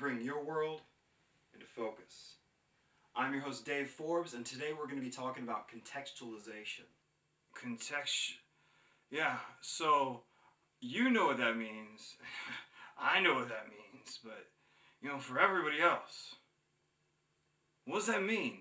bring your world into focus. I'm your host Dave Forbes, and today we're going to be talking about contextualization. Yeah, so you know what that means. I know what that means, but for everybody else, what does that mean?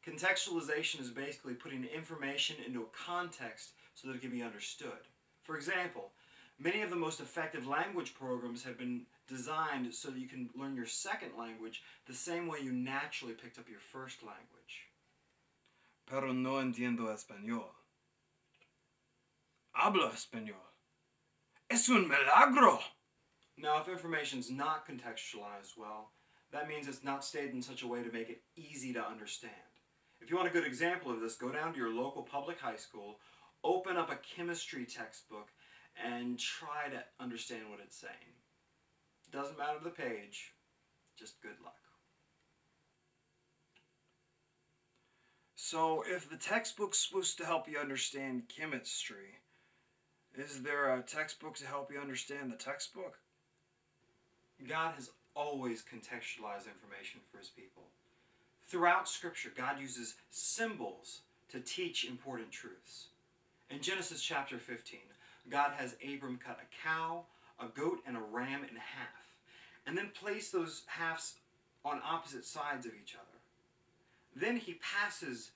Contextualization is basically putting information into a context so that it can be understood. For example, many of the most effective language programs have been designed so that you can learn your second language the same way you naturally picked up your first language. Pero no entiendo español. Hablo español. Es un milagro! Now, if information's not contextualized well, that means it's not stated in such a way to make it easy to understand. If you want a good example of this, go down to your local public high school, open up a chemistry textbook, and try to understand what it's saying. Doesn't matter the page, just good luck. So, if the textbook's supposed to help you understand chemistry, is there a textbook to help you understand the textbook? God has always contextualized information for His people. Throughout Scripture, God uses symbols to teach important truths. In Genesis chapter 15, God has Abram cut a cow, a goat, and a ram in half, and then place those halves on opposite sides of each other. Then He passes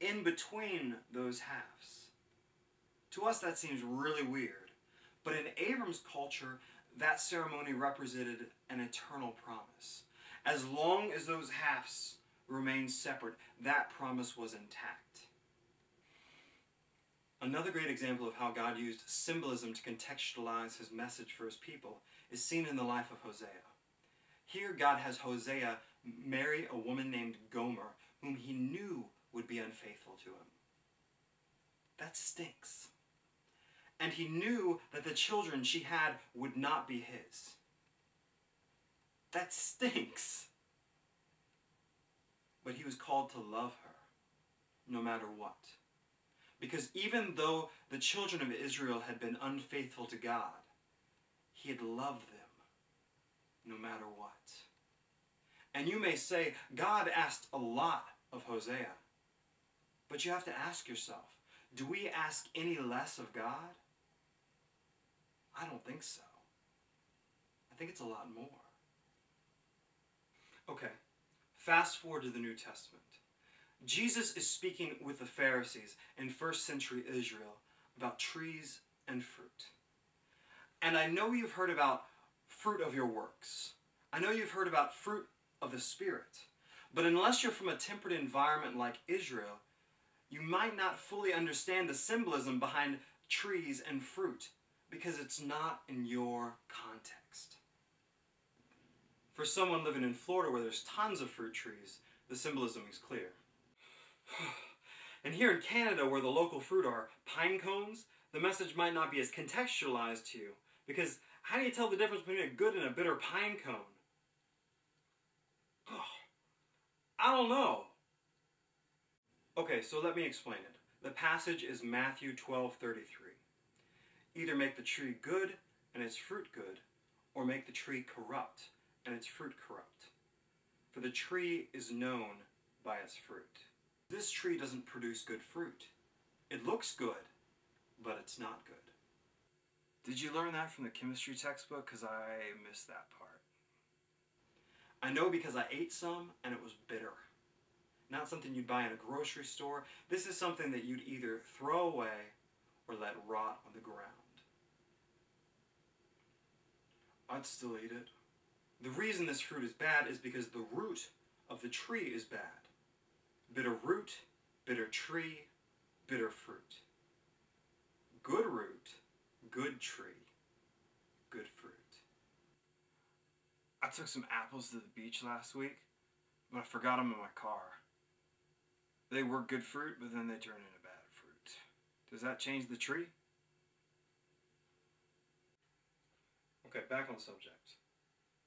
in between those halves. To us, that seems really weird, but in Abram's culture, that ceremony represented an eternal promise. As long as those halves remained separate, that promise was intact. Another great example of how God used symbolism to contextualize His message for His people is seen in the life of Hosea. Here, God has Hosea marry a woman named Gomer, whom he knew would be unfaithful to him. That stinks. And he knew that the children she had would not be his. That stinks. But he was called to love her, no matter what. Because even though the children of Israel had been unfaithful to God, He had loved them, no matter what. And you may say, God asked a lot of Hosea. But you have to ask yourself, do we ask any less of God? I don't think so. I think it's a lot more. Okay, fast forward to the New Testament. Jesus is speaking with the Pharisees in first century Israel about trees and fruit. And I know you've heard about fruit of your works. I know you've heard about fruit of the Spirit. But unless you're from a temperate environment like Israel, you might not fully understand the symbolism behind trees and fruit because it's not in your context. For someone living in Florida where there's tons of fruit trees, the symbolism is clear. And here in Canada, where the local fruit are pine cones, the message might not be as contextualized to you, because how do you tell the difference between a good and a bitter pine cone? I don't know. Okay, so let me explain it. The passage is Matthew 12:33. Either make the tree good and its fruit good, or make the tree corrupt and its fruit corrupt. For the tree is known by its fruit. This tree doesn't produce good fruit. It looks good, but it's not good. Did you learn that from the chemistry textbook? Because I missed that part. I know because I ate some and it was bitter. Not something you'd buy in a grocery store. This is something that you'd either throw away or let rot on the ground. I'd still eat it. The reason this fruit is bad is because the root of the tree is bad. Bitter root, bitter tree, bitter fruit. Good root, good tree, good fruit. I took some apples to the beach last week, but I forgot them in my car. They were good fruit, but then they turned into bad fruit. Does that change the tree? Okay, back on subject.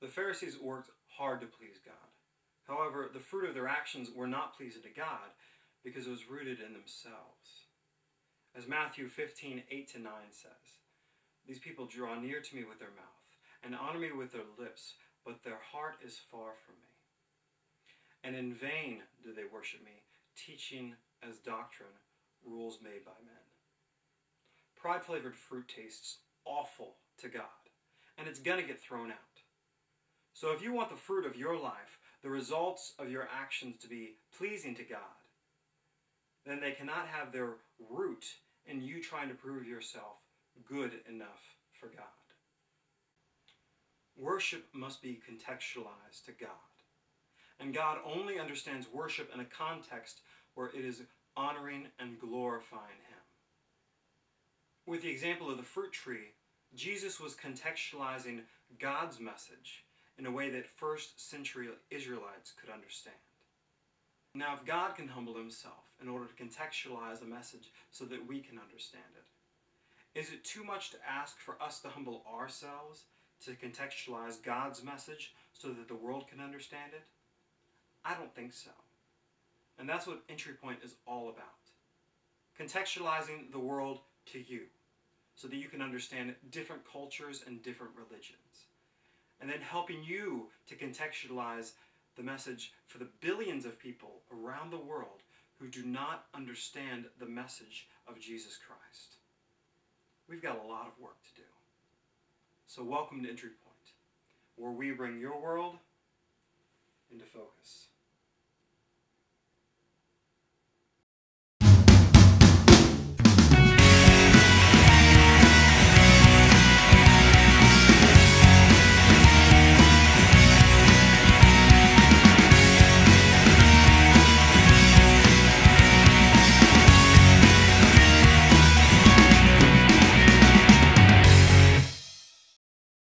The Pharisees worked hard to please God. However, the fruit of their actions were not pleasing to God because it was rooted in themselves. As Matthew 15:8-9 says, "These people draw near to me with their mouth and honor me with their lips, but their heart is far from me. And in vain do they worship me, teaching as doctrine rules made by men. Pride-flavored fruit tastes awful to God, and it's going to get thrown out. So if you want the fruit of your life, the results of your actions to be pleasing to God, then they cannot have their root in you trying to prove yourself good enough for God. Worship must be contextualized to God. And God only understands worship in a context where it is honoring and glorifying Him. With the example of the fruit tree, Jesus was contextualizing God's message in a way that first century Israelites could understand. Now, if God can humble Himself in order to contextualize a message so that we can understand it, is it too much to ask for us to humble ourselves to contextualize God's message so that the world can understand it? I don't think so. And that's what Entry Point is all about. Contextualizing the world to you so that you can understand different cultures and different religions. And then helping you to contextualize the message for the billions of people around the world who do not understand the message of Jesus Christ. We've got a lot of work to do. So welcome to Entry Point, where we bring your world into focus.